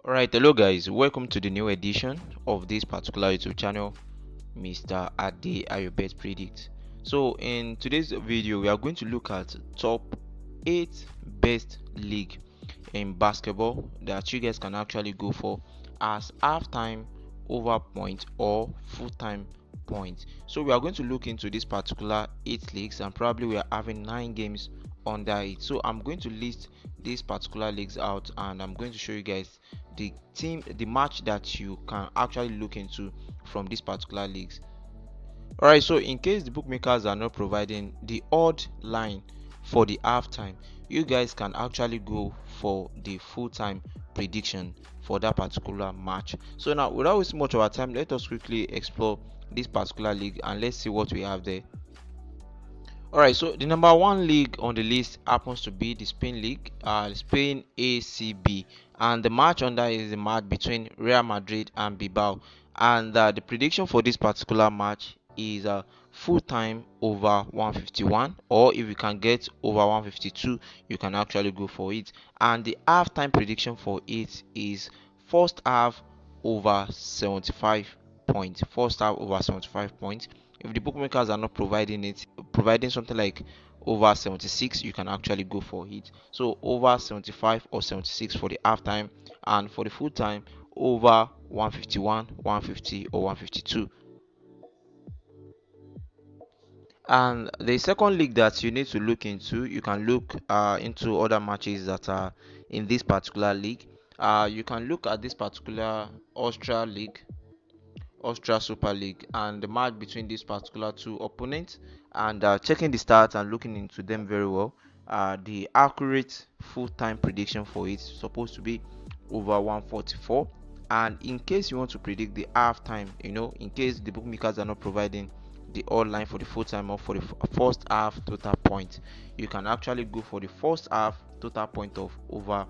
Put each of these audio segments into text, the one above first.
Alright, hello guys, welcome to the new edition of this particular YouTube channel, Mr. Ade Ayobet Predict. So in today's video, we are going to look at top 8 best league in basketball that you guys can actually go for as halftime, over point, or full-time point. So we are going to look into this particular 8 leagues, and probably we are having 9 games under it. So I'm going to list these particular leagues out, and I'm going to show you guys the match that you can actually look into from these particular leagues. Alright, so in case the bookmakers are not providing the odd line for the halftime, you guys can actually go for the full-time prediction for that particular match. So now, without wasting much of our time, let us quickly explore this particular league and let's see what we have there. Alright, so the number one league on the list happens to be the Spain League, Spain ACB, and the match under is the match between Real Madrid and Bilbao. And the prediction for this particular match is full time over 151, or if you can get over 152, you can actually go for it. And the halftime prediction for it is first half over 75 points. First half over 75 points. If the bookmakers are not providing something like over 76, you can actually go for it. So over 75 or 76 for the halftime, and for the full time over 151, 150, or 152. And the second league that you need to look into, you can look into other matches that are in this particular league. You can look at this particular Austria Super League, and the match between these particular two opponents, and checking the stats and looking into them very well. The accurate full-time prediction for it is supposed to be over 144. And in case you want to predict the halftime, in case the bookmakers are not providing the odd line for the full time or for the first half total point, you can actually go for the first half total point of over,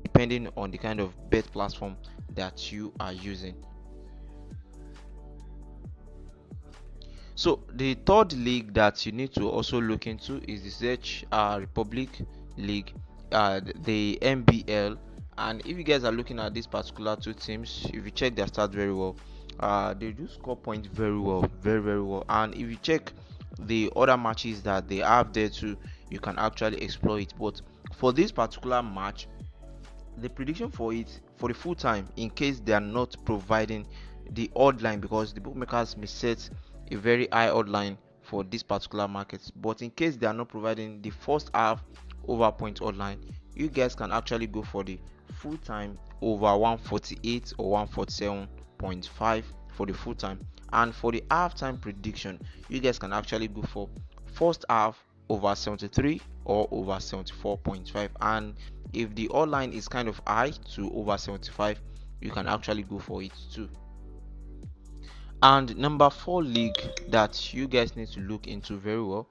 depending on the kind of bet platform that you are using. So the third league that you need to also look into is the Czech Republic League, the MBL. And if you guys are looking at these particular two teams, if you check their stats very well, they do score points very well, very very well. And if you check the other matches that they have there too, you can actually explore it. But for this particular match, the prediction for it for the full time, in case they are not providing the odd line, because the bookmakers may set a very high odd line for this particular market, but in case they are not providing the first half over point odd line, you guys can actually go for the full time over 148 or 147.5 for the full time. And for the halftime prediction, you guys can actually go for first half over 73 or over 74.5. And if the odd line is kind of high to over 75, you can actually go for it too. And number 4 league that you guys need to look into very well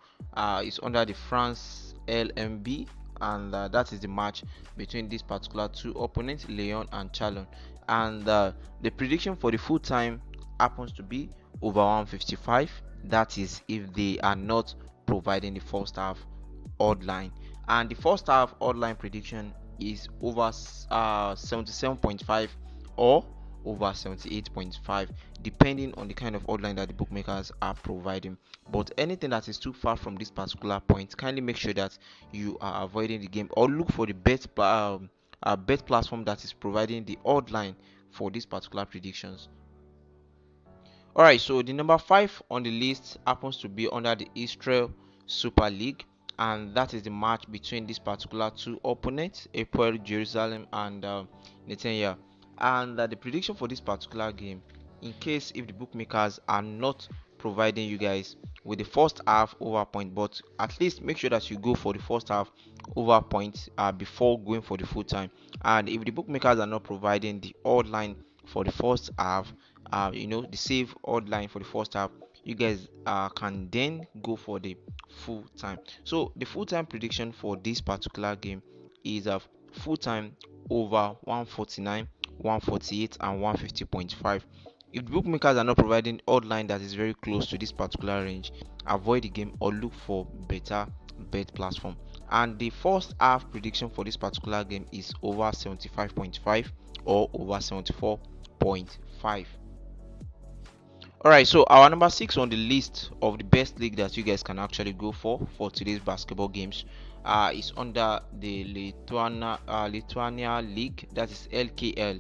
is under the France LMB, and that is the match between these particular two opponents, Lyon and Chalon. And the prediction for the full time happens to be over 155. That is if they are not providing the first half odd line. And the first half odd line prediction is over 77.5 or over 78.5, depending on the kind of odd line that the bookmakers are providing. But anything that is too far from this particular point, kindly make sure that you are avoiding the game, or look for the bet platform that is providing the odd line for these particular predictions. Alright, so the number 5 on the list happens to be under the Israel Super League, and that is the match between these particular two opponents, April Jerusalem and Netanyahu. And the prediction for this particular game, in case if the bookmakers are not providing you guys with the first half over point, but at least make sure that you go for the first half over point before going for the full time. And if the bookmakers are not providing the odd line for the first half, the save odd line for the first half, you guys can then go for the full time. So the full time prediction for this particular game is a full time over 149, 148, and 150.5. If the bookmakers are not providing odd line that is very close to this particular range, avoid the game or look for better bet platform. and the first half prediction for this particular game is over 75.5 or over 74.5. All right, so our number 6 on the list of the best league that you guys can actually go for today's basketball games is under the Lithuania League, that is LKL,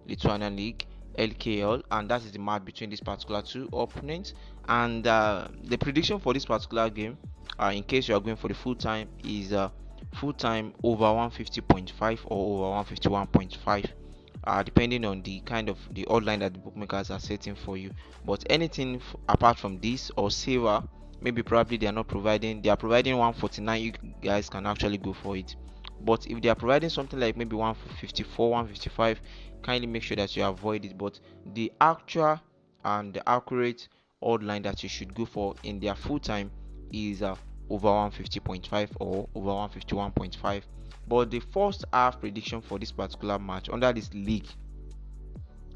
Lithuania League, LKL, and that is the match between these particular two opponents. And the prediction for this particular game, in case you are going for the full time, is full time over 150.5 or over 151.5, depending on the kind of the odd line that the bookmakers are setting for you. But anything apart from this or silver, maybe probably they are providing 149, you guys can actually go for it. But if they are providing something like maybe 154, 155, kindly make sure that you avoid it. But the actual and the accurate odd line that you should go for in their full time is over 150.5 or over 151.5. But the first half prediction for this particular match under this league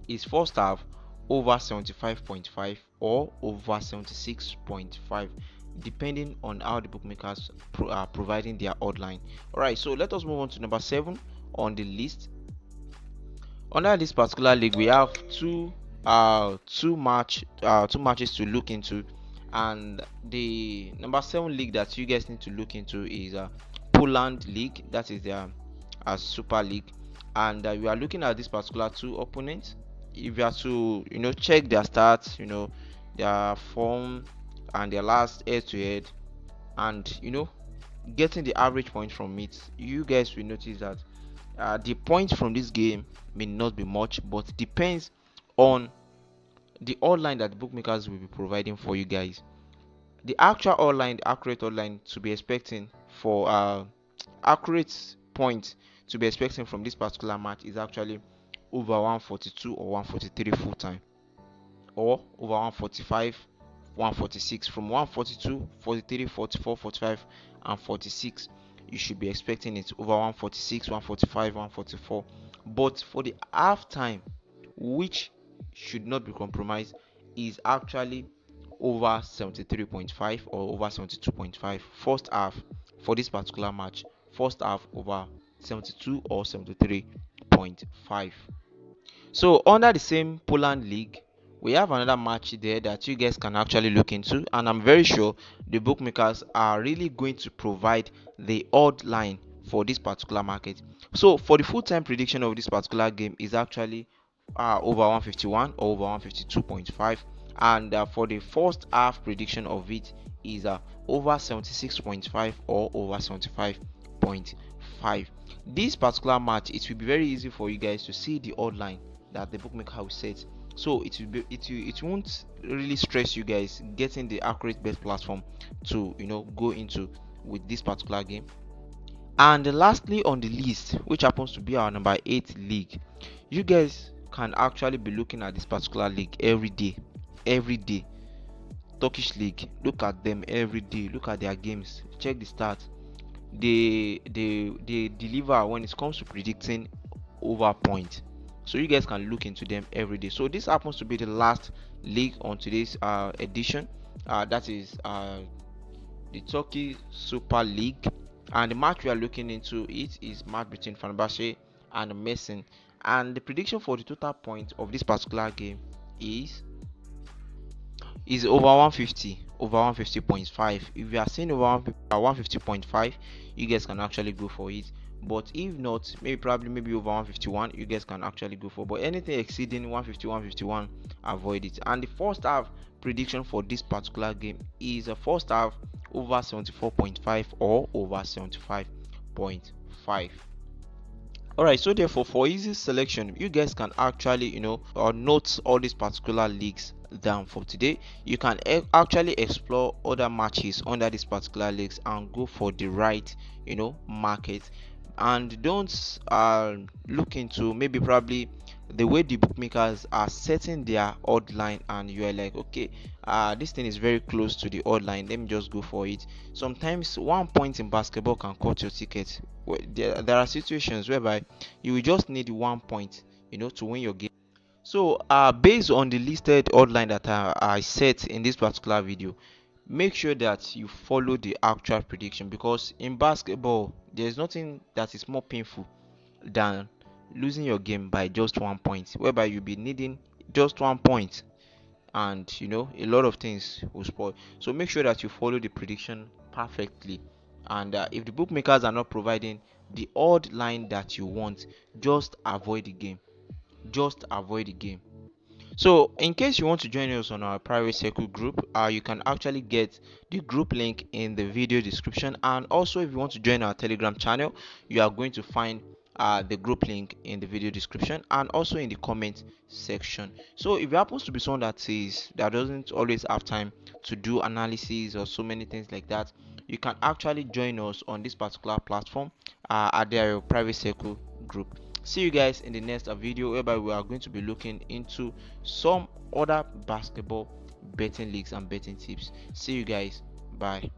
is first half over 75.5 or over 76.5, depending on how the bookmakers are providing their odd line. All right, so let us move on to number 7 on the list. Under this particular league, we have two matches to look into, and the number 7 league that you guys need to look into is Poland League, that is their Super League, and we are looking at this particular two opponents. If you are to check their stats, their form and their last head-to-head, and getting the average point from it, you guys will notice that the points from this game may not be much, but it depends on the odd line that the bookmakers will be providing for you guys. The actual odd line, the accurate odd line to be expecting for accurate points to be expecting from this particular match is actually over 142 or 143 full time, or over 145, 146. From 142, 43, 44, 45 and 46, you should be expecting it over 146, 145, 144. But for the half time, which should not be compromised, is actually over 73.5 or over 72.5 first half for this particular match. First half over 72 or 73.5. So under the same Poland League, we have another match there that you guys can actually look into, and I'm very sure the bookmakers are really going to provide the odd line for this particular market. So for the full-time prediction of this particular game is actually over 151 or over 152.5, and for the first half prediction of it is over 76.5 or over 75.5. This particular match, it will be very easy for you guys to see the odd line that the bookmaker will set, so it won't really stress you guys getting the accurate bet platform to go into with this particular game. And lastly on the list, which happens to be our number 8 league, you guys can actually be looking at this particular league every day. Turkish league, look at them every day, look at their games, check the stats. They deliver when it comes to predicting over points, so you guys can look into them every day. So this happens to be the last league on today's edition, that is the Turkey Super League, and the match we are looking into it is match between Fenerbahce and Mersin, and the prediction for the total point of this particular game is over 150, over 150.5. If you are seeing over 150.5, you guys can actually go for it. But if not, maybe over 151, you guys can actually go for. But anything exceeding 150, 151, avoid it. And the first half prediction for this particular game is a first half over 74.5 or over 75.5. Alright, so therefore for easy selection, you guys can actually note all these particular leagues down for today. You can actually explore other matches under these particular leagues and go for the right market, and don't look into maybe probably the way the bookmakers are setting their odd line, and you are like, okay, this thing is very close to the odd line, let me just go for it. Sometimes 1 point in basketball can cut your ticket. There are situations whereby you will just need 1 point to win your game. So based on the listed odd line that I set in this particular video, make sure that you follow the actual prediction, because in basketball there's nothing that is more painful than losing your game by just 1 point, whereby you'll be needing just 1 point, and a lot of things will spoil. So make sure that you follow the prediction perfectly, and if the bookmakers are not providing the odd line that you want, just avoid the game. Just avoid the game. So, in case you want to join us on our private circle group, you can actually get the group link in the video description. And also, if you want to join our Telegram channel, you are going to find the group link in the video description and also in the comment section. So, if you happens to be someone that doesn't always have time to do analysis or so many things like that, you can actually join us on this particular platform at their private circle group. See you guys in the next video, whereby we are going to be looking into some other basketball betting leagues and betting tips. See you guys. Bye.